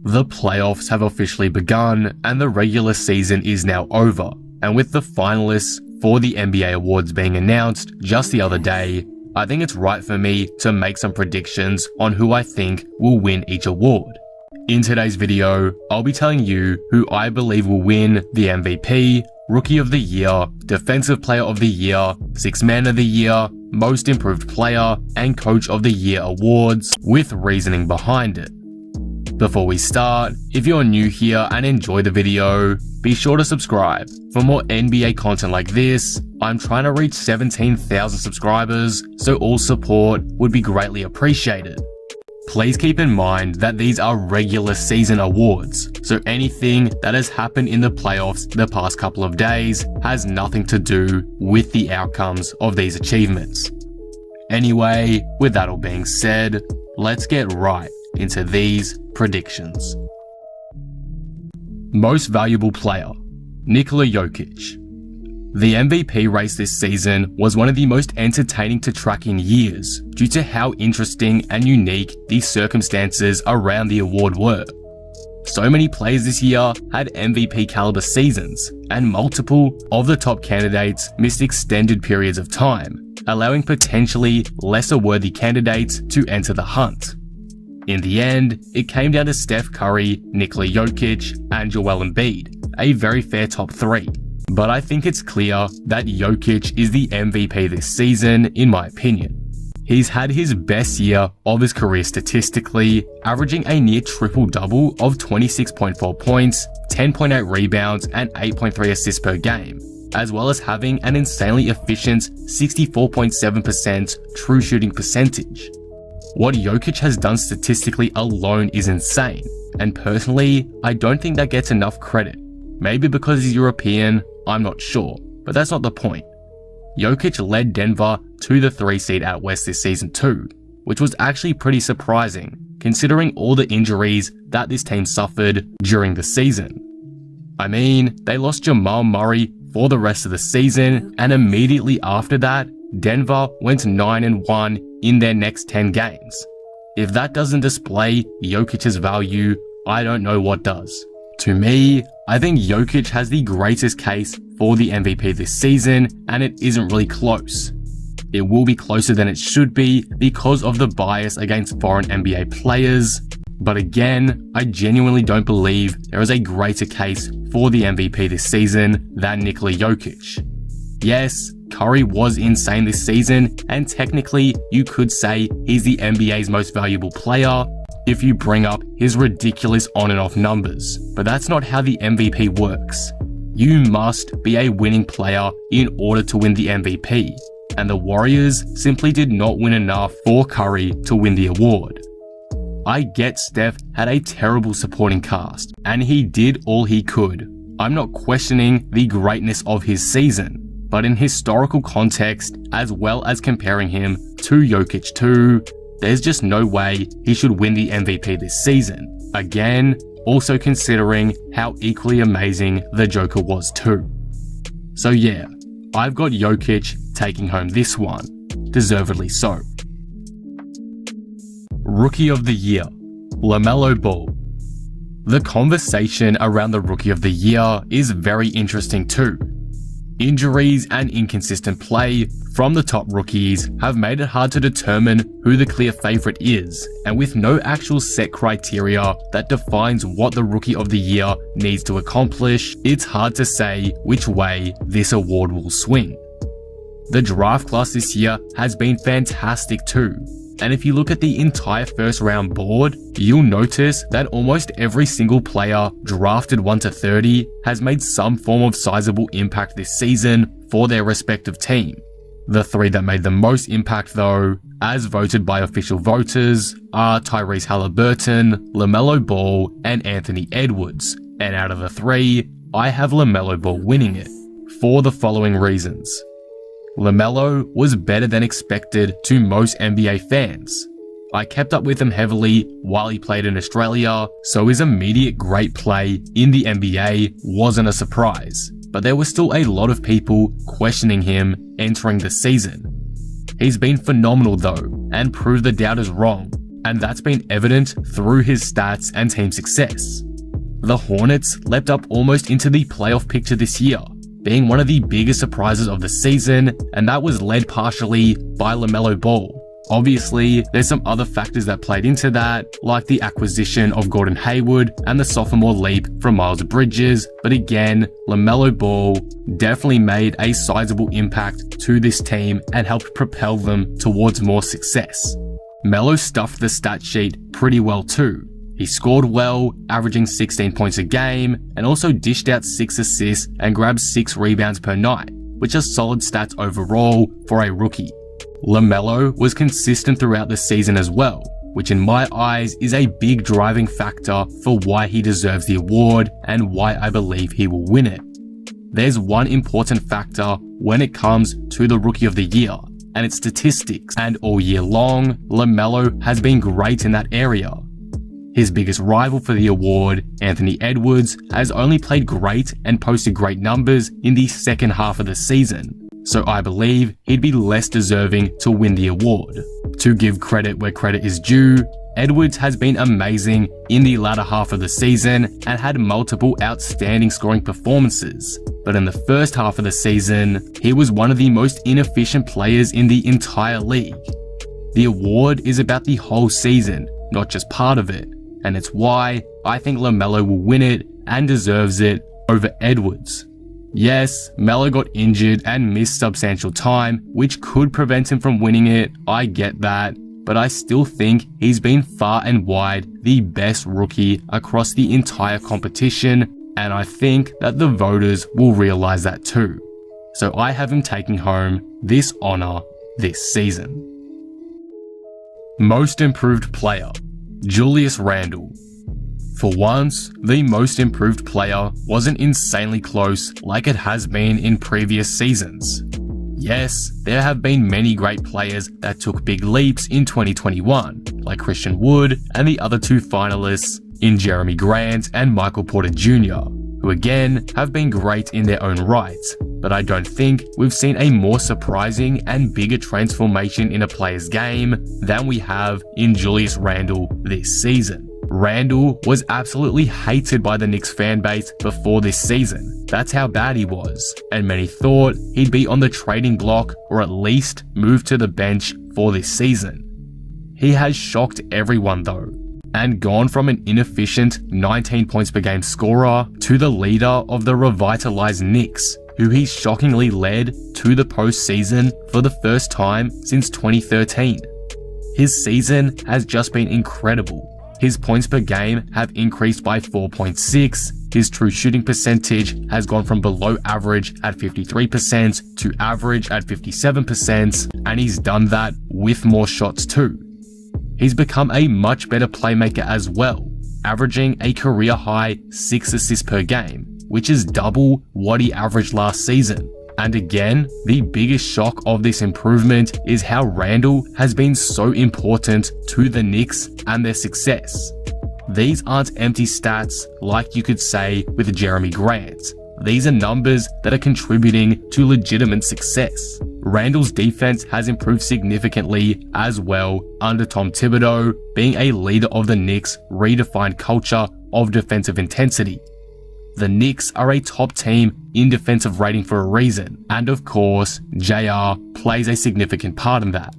The playoffs have officially begun and the regular season is now over, and with the finalists for the NBA awards being announced just the other day, I think it's right for me to make some predictions on who I think will win each award. In today's video, I'll be telling you who I believe will win the MVP, Rookie of the Year, Defensive Player of the Year, Sixth Man of the Year, Most Improved Player, and Coach of the Year awards, with reasoning behind it. Before we start, if you're new here and enjoy the video, be sure to subscribe. For more NBA content like this, I'm trying to reach 17,000 subscribers, so all support would be greatly appreciated. Please keep in mind that these are regular season awards, so anything that has happened in the playoffs the past couple of days has nothing to do with the outcomes of these achievements. Anyway, with that all being said, let's get right into these predictions. Most Valuable Player, Nikola Jokic. The MVP race this season was one of the most entertaining to track in years due to how interesting and unique the circumstances around the award were. So many players this year had MVP caliber seasons, and multiple of the top candidates missed extended periods of time, allowing potentially lesser worthy candidates to enter the hunt. In the end, it came down to Steph Curry, Nikola Jokic, and Joel Embiid, a very fair top three. But I think it's clear that Jokic is the MVP this season, in my opinion. He's had his best year of his career statistically, averaging a near triple-double of 26.4 points, 10.8 rebounds, and 8.3 assists per game, as well as having an insanely efficient 64.7% true shooting percentage. What Jokic has done statistically alone is insane, and personally, I don't think that gets enough credit. Maybe because he's European, I'm not sure, but that's not the point. Jokic led Denver to the 3 seed out west this season too, which was actually pretty surprising considering all the injuries that this team suffered during the season. I mean, they lost Jamal Murray for the rest of the season, and immediately after that, Denver went 9-1 in their next 10 games. If that doesn't display Jokic's value, I don't know what does. To me, I think Jokic has the greatest case for the MVP this season, and it isn't really close. It will be closer than it should be because of the bias against foreign NBA players, but again, I genuinely don't believe there is a greater case for the MVP this season than Nikola Jokic. Yes, Curry was insane this season, and technically you could say he's the NBA's most valuable player if you bring up his ridiculous on and off numbers, but that's not how the MVP works. You must be a winning player in order to win the MVP, and the Warriors simply did not win enough for Curry to win the award. I get Steph had a terrible supporting cast, and he did all he could. I'm not questioning the greatness of his season, but in historical context, as well as comparing him to Jokic too, there's just no way he should win the MVP this season. Again, also considering how equally amazing the Joker was too. So yeah, I've got Jokic taking home this one, deservedly so. Rookie of the Year, LaMelo Ball. The conversation around the Rookie of the Year is very interesting too. Injuries and inconsistent play from the top rookies have made it hard to determine who the clear favorite is, and with no actual set criteria that defines what the Rookie of the Year needs to accomplish, it's hard to say which way this award will swing. The draft class this year has been fantastic too, and if you look at the entire first round board, you'll notice that almost every single player drafted 1 to 30 has made some form of sizable impact this season for their respective team. The 3 that made the most impact though, as voted by official voters, are Tyrese Halliburton, LaMelo Ball, and Anthony Edwards, and out of the 3, I have LaMelo Ball winning it, for the following reasons. LaMelo was better than expected to most NBA fans. I kept up with him heavily while he played in Australia, so his immediate great play in the NBA wasn't a surprise, but there were still a lot of people questioning him entering the season. He's been phenomenal though, and proved the doubters wrong. and that's been evident through his stats and team success. The Hornets leapt up almost into the playoff picture this year, being one of the biggest surprises of the season, and that was led partially by LaMelo Ball. Obviously, there's some other factors that played into that, like the acquisition of Gordon Hayward and the sophomore leap from Miles Bridges, but again, LaMelo Ball definitely made a sizable impact to this team and helped propel them towards more success. Melo stuffed the stat sheet pretty well too. He scored well, averaging 16 points a game, and also dished out 6 assists and grabbed 6 rebounds per night, which are solid stats overall for a rookie. LaMelo was consistent throughout the season as well, which in my eyes is a big driving factor for why he deserves the award and why I believe he will win it. There's one important factor when it comes to the Rookie of the Year, and it's statistics, and all year long, LaMelo has been great in that area. His biggest rival for the award, Anthony Edwards, has only played great and posted great numbers in the second half of the season, so I believe he'd be less deserving to win the award. To give credit where credit is due, Edwards has been amazing in the latter half of the season and had multiple outstanding scoring performances, but in the first half of the season, he was one of the most inefficient players in the entire league. The award is about the whole season, not just part of it, and it's why I think LaMelo will win it and deserves it over Edwards. Yes, Melo got injured and missed substantial time, which could prevent him from winning it, I get that, but I still think he's been far and wide the best rookie across the entire competition, and I think that the voters will realize that too. So I have him taking home this honor this season. Most Improved Player, Julius Randle. For once, the most improved player wasn't insanely close like it has been in previous seasons. Yes, there have been many great players that took big leaps in 2021, like Christian Wood and the other 2 finalists in Jeremy Grant and Michael Porter Jr., who again have been great in their own right, but I don't think we've seen a more surprising and bigger transformation in a player's game than we have in Julius Randle this season. Randle was absolutely hated by the Knicks fanbase before this season. That's how bad he was, and many thought he'd be on the trading block or at least move to the bench for this season. He has shocked everyone though, and gone from an inefficient 19 points per game scorer to the leader of the revitalized Knicks, who he's shockingly led to the postseason for the first time since 2013. His season has just been incredible. His points per game have increased by 4.6, his true shooting percentage has gone from below average at 53% to average at 57%, and he's done that with more shots too. He's become a much better playmaker as well, averaging a career-high 6 assists per game, which is double what he averaged last season. And again, the biggest shock of this improvement is how Randle has been so important to the Knicks and their success. These aren't empty stats like you could say with Jeremy Grant. These are numbers that are contributing to legitimate success. Randle's defense has improved significantly as well under Tom Thibodeau, being a leader of the Knicks' redefined culture of defensive intensity. The Knicks are a top team in defensive rating for a reason, and of course, JR plays a significant part in that.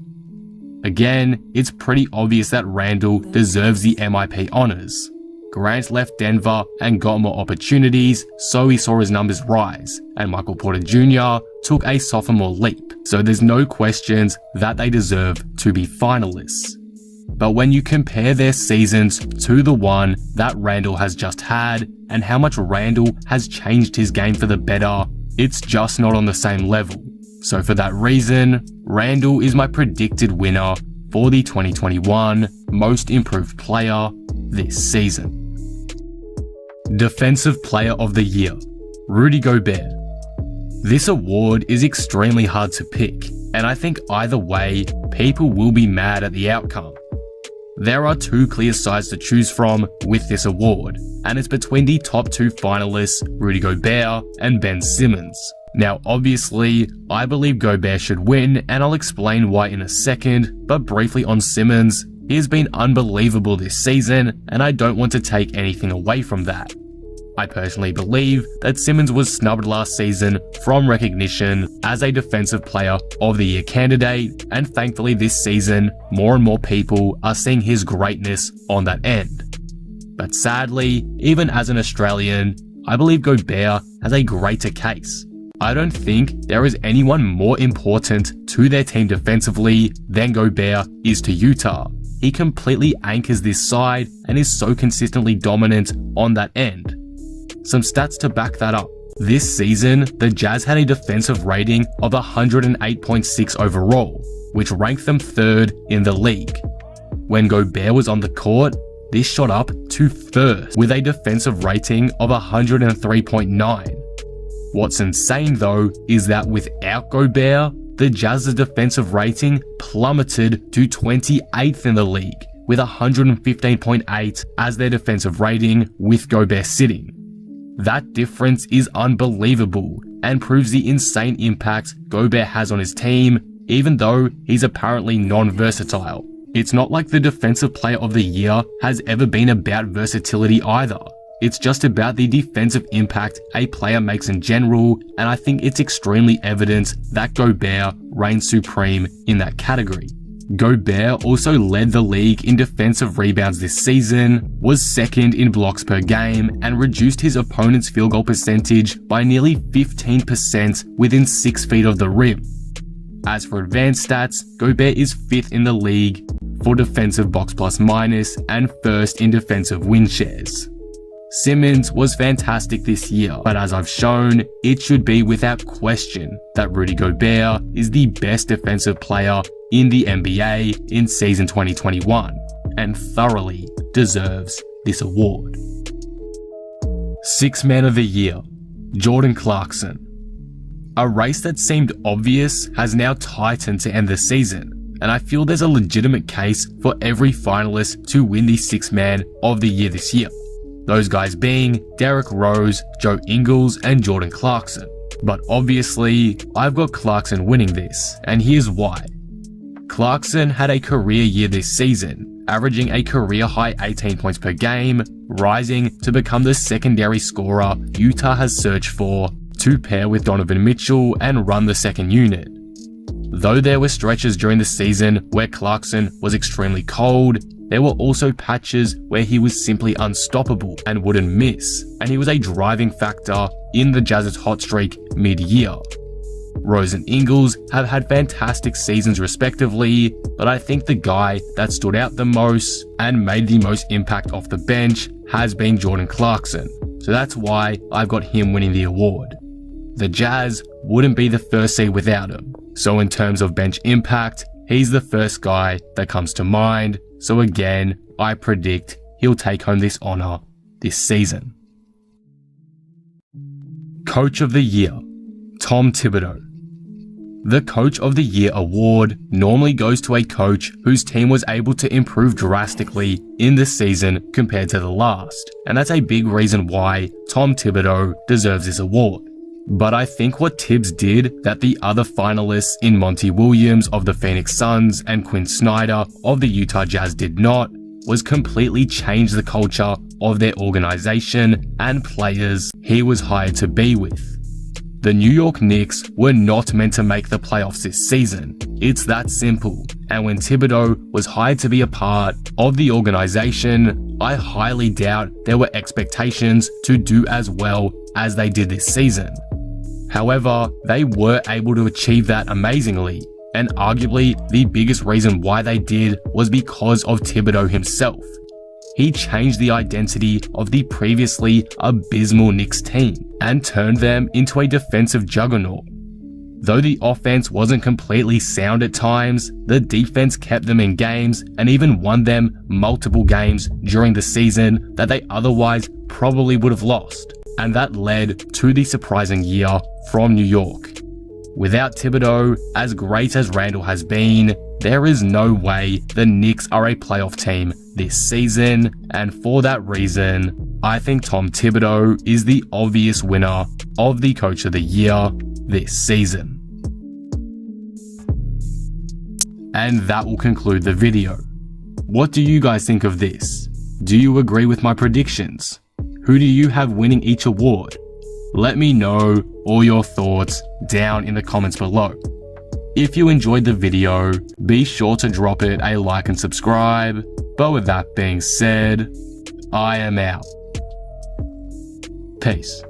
Again, it's pretty obvious that Randle deserves the MIP honors. Grant left Denver and got more opportunities, so he saw his numbers rise, and Michael Porter Jr. took a sophomore leap, so there's no questions that they deserve to be finalists. But when you compare their seasons to the one that Randle has just had, and how much Randle has changed his game for the better, it's just not on the same level. So for that reason, Randle is my predicted winner for the 2021 Most Improved Player this season. Defensive Player of the Year, Rudy Gobert. This award is extremely hard to pick, and I think either way, people will be mad at the outcome. There are 2 clear sides to choose from with this award, and it's between the top 2 finalists, Rudy Gobert and Ben Simmons. Now obviously, I believe Gobert should win, and I'll explain why in a second, but briefly on Simmons, He has been unbelievable this season, and I don't want to take anything away from that. I personally believe that Simmons was snubbed last season from recognition as a Defensive Player of the Year candidate, and thankfully this season, more and more people are seeing his greatness on that end. But sadly, even as an Australian, I believe Gobert has a greater case. I don't think there is anyone more important to their team defensively than Gobert is to Utah. He completely anchors this side and is so consistently dominant on that end. Some stats to back that up. This season, the Jazz had a defensive rating of 108.6 overall, which ranked them 3rd in the league. When Gobert was on the court, this shot up to 1st with a defensive rating of 103.9. What's insane though is that without Gobert, the Jazz's defensive rating plummeted to 28th in the league, with 115.8 as their defensive rating with Gobert sitting. That difference is unbelievable and proves the insane impact Gobert has on his team, even though he's apparently non-versatile. It's not like the Defensive Player of the Year has ever been about versatility either. It's just about the defensive impact a player makes in general, and I think it's extremely evident that Gobert reigns supreme in that category. Gobert also led the league in defensive rebounds this season, was 2nd in blocks per game, and reduced his opponent's field goal percentage by nearly 15% within 6 feet of the rim. As for advanced stats, Gobert is 5th in the league for defensive box plus minus and 1st in defensive win shares. Simmons was fantastic this year, but as I've shown, it should be without question that Rudy Gobert is the best defensive player in the NBA in season 2021 and thoroughly deserves this award. 6th Man of the Year, Jordan Clarkson. A race that seemed obvious has now tightened to end the season, and I feel there's a legitimate case for every finalist to win the 6th Man of the Year this year. Those guys being Derrick Rose, Joe Ingles, and Jordan Clarkson. But obviously, I've got Clarkson winning this, and here's why. Clarkson had a career year this season, averaging a career-high 18 points per game, rising to become the secondary scorer Utah has searched for to pair with Donovan Mitchell and run the second unit. Though there were stretches during the season where Clarkson was extremely cold, there were also patches where he was simply unstoppable and wouldn't miss, and he was a driving factor in the Jazz's hot streak mid-year. Rose and Ingles have had fantastic seasons respectively, but I think the guy that stood out the most and made the most impact off the bench has been Jordan Clarkson, so that's why I've got him winning the award. The Jazz wouldn't be the first seed without him, so in terms of bench impact, he's the first guy that comes to mind, so again, I predict he'll take home this honor this season. Coach of the Year, Tom Thibodeau. The Coach of the Year award normally goes to a coach whose team was able to improve drastically in the season compared to the last, and that's a big reason why Tom Thibodeau deserves this award. But I think what Tibbs did that the other finalists in Monty Williams of the Phoenix Suns and Quinn Snyder of the Utah Jazz did not was completely change the culture of their organization and players he was hired to be with. The New York Knicks were not meant to make the playoffs this season. It's that simple. And when Thibodeau was hired to be a part of the organization, I highly doubt there were expectations to do as well as they did this season. However, they were able to achieve that amazingly, and arguably the biggest reason why they did was because of Thibodeau himself. He changed the identity of the previously abysmal Knicks team and turned them into a defensive juggernaut. Though the offense wasn't completely sound at times, the defense kept them in games and even won them multiple games during the season that they otherwise probably would have lost. And that led to the surprising year from New York. Without Thibodeau, as great as Randall has been, there is no way the Knicks are a playoff team this season, and for that reason, I think Tom Thibodeau is the obvious winner of the Coach of the Year this season. And that will conclude the video. What do you guys think of this? Do you agree with my predictions? Who do you have winning each award? Let me know all your thoughts down in the comments below. If you enjoyed the video, be sure to drop it a like and subscribe. But with that being said, I am out. Peace.